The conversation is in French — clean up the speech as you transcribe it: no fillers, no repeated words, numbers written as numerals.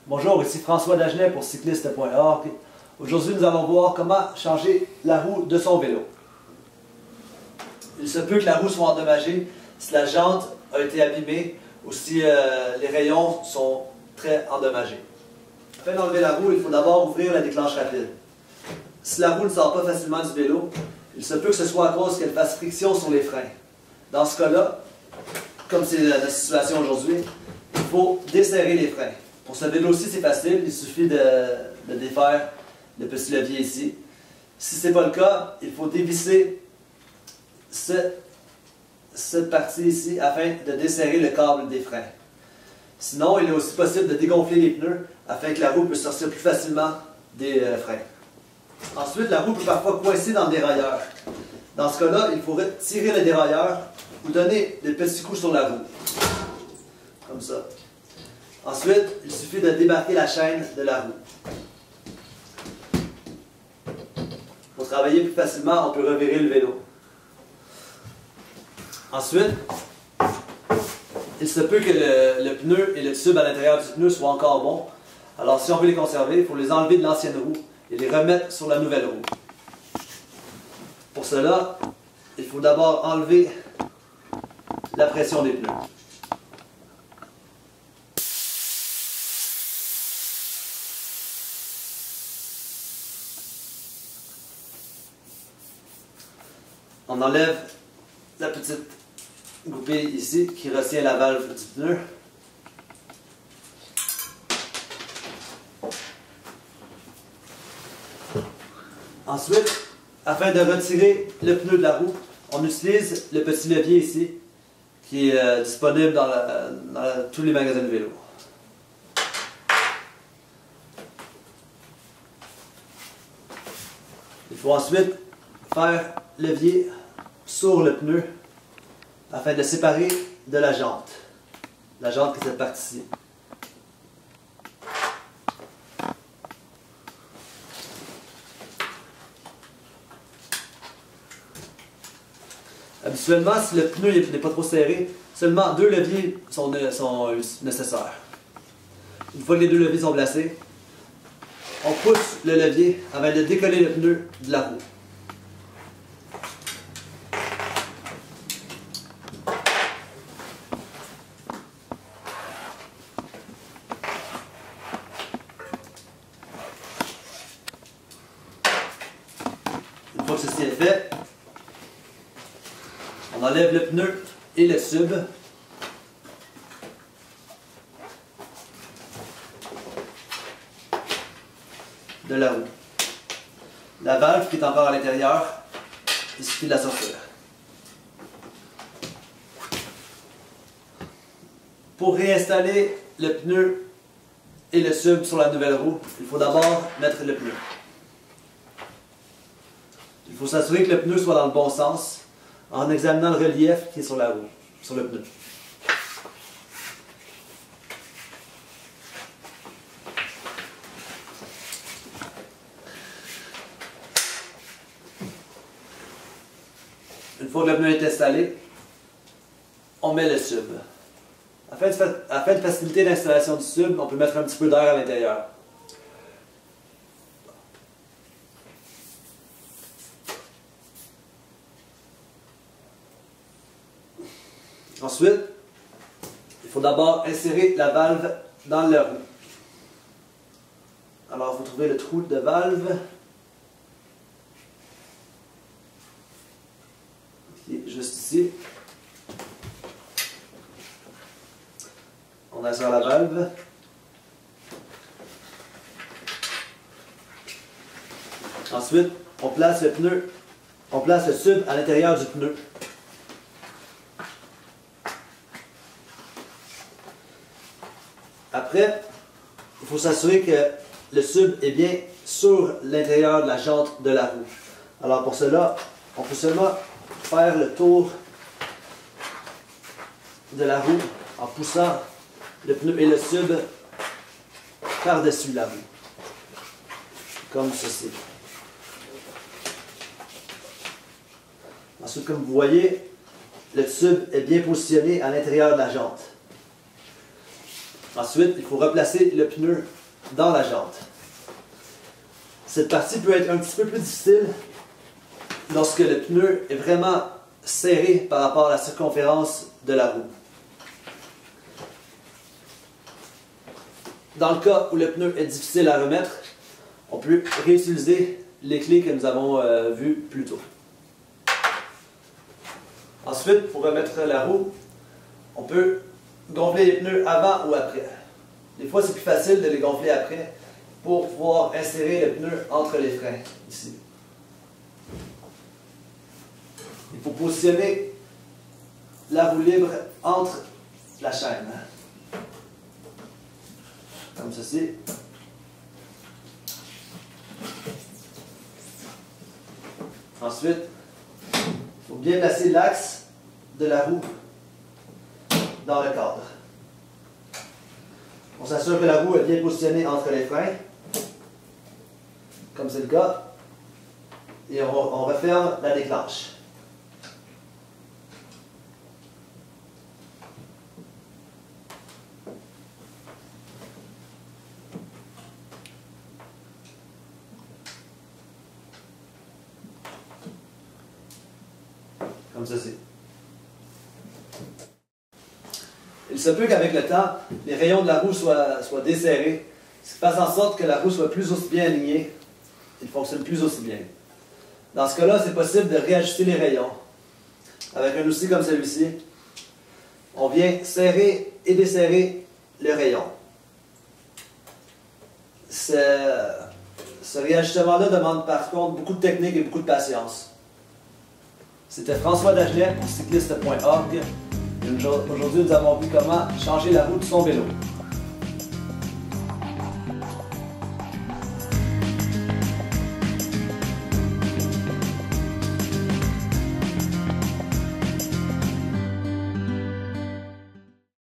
Bonjour, ici François Dagenet pour cycliste.org. Aujourd'hui, nous allons voir comment changer la roue de son vélo. Il se peut que la roue soit endommagée si la jante a été abîmée ou si les rayons sont très endommagés. Afin d'enlever la roue, il faut d'abord ouvrir la déclenche rapide. Si la roue ne sort pas facilement du vélo, il se peut que ce soit à cause qu'elle fasse friction sur les freins. Dans ce cas-là, comme c'est la situation aujourd'hui, il faut desserrer les freins. Pour ce vélo-ci, c'est facile, il suffit de défaire le petit levier ici. Si ce n'est pas le cas, il faut dévisser cette partie ici afin de desserrer le câble des freins. Sinon, il est aussi possible de dégonfler les pneus afin que la roue puisse sortir plus facilement des freins. Ensuite, la roue peut parfois coincer dans le dérailleur. Dans ce cas-là, il faudrait tirer le dérailleur ou donner des petits coups sur la roue. Comme ça. Ensuite, il suffit de démarquer la chaîne de la roue. Pour travailler plus facilement, on peut revirer le vélo. Ensuite, il se peut que le pneu et le tube à l'intérieur du pneu soient encore bons. Alors, si on veut les conserver, il faut les enlever de l'ancienne roue et les remettre sur la nouvelle roue. Pour cela, il faut d'abord enlever la pression des pneus. On enlève la petite goupille ici qui retient la valve du pneu. Ensuite, afin de retirer le pneu de la roue, on utilise le petit levier ici qui est disponible dans tous les magasins de vélo. Il faut ensuite faire levier sur le pneu afin de le séparer de la jante. La jante qui est cette partie-ci. Habituellement, si le pneu n'est pas trop serré, seulement 2 leviers sont nécessaires. Une fois que les 2 leviers sont placés, on pousse le levier afin de décoller le pneu de la roue. Une fois que ceci est fait, on enlève le pneu et le tube. De la roue. La valve qui est encore à l'intérieur, il suffit de la sortir. Pour réinstaller le pneu et le tube sur la nouvelle roue, il faut d'abord mettre le pneu. Il faut s'assurer que le pneu soit dans le bon sens en examinant le relief qui est sur la roue, sur le pneu. Une fois que le pneu est installé, on met le tube. Afin de faciliter l'installation du tube, on peut mettre un petit peu d'air à l'intérieur. Ensuite, il faut d'abord insérer la valve dans la roue. Alors, il faut trouver le trou de valve. Qui est juste ici. On insère la valve. Ensuite, on place le tube à l'intérieur du pneu. Après, il faut s'assurer que le tube est bien sur l'intérieur de la jante de la roue. Alors pour cela, on peut seulement faire le tour de la roue en poussant le pneu et le tube par-dessus la roue. Comme ceci. Ensuite, comme vous voyez, le tube est bien positionné à l'intérieur de la jante. Ensuite, il faut replacer le pneu dans la jante. Cette partie peut être un petit peu plus difficile lorsque le pneu est vraiment serré par rapport à la circonférence de la roue. Dans le cas où le pneu est difficile à remettre, on peut réutiliser les clés que nous avons vues plus tôt. Ensuite, pour remettre la roue, on peut gonfler les pneus avant ou après. Des fois, c'est plus facile de les gonfler après pour pouvoir insérer le pneu entre les freins, ici. Il faut positionner la roue libre entre la chaîne. Comme ceci. Ensuite, il faut bien placer l'axe de la roue dans le cadre. On s'assure que la roue est bien positionnée entre les freins, comme c'est le cas, et on referme la déclenche. Comme ceci. Il se peut qu'avec le temps, les rayons de la roue soient desserrés, ce qui fasse en sorte que la roue soit plus aussi bien alignée et fonctionne plus aussi bien. Dans ce cas-là, c'est possible de réajuster les rayons. Avec un outil comme celui-ci, on vient serrer et desserrer le rayon. Ce réajustement-là demande par contre beaucoup de technique et beaucoup de patience. C'était François Dagenet pour cycliste.org. Aujourd'hui, nous avons vu comment changer la roue de son vélo.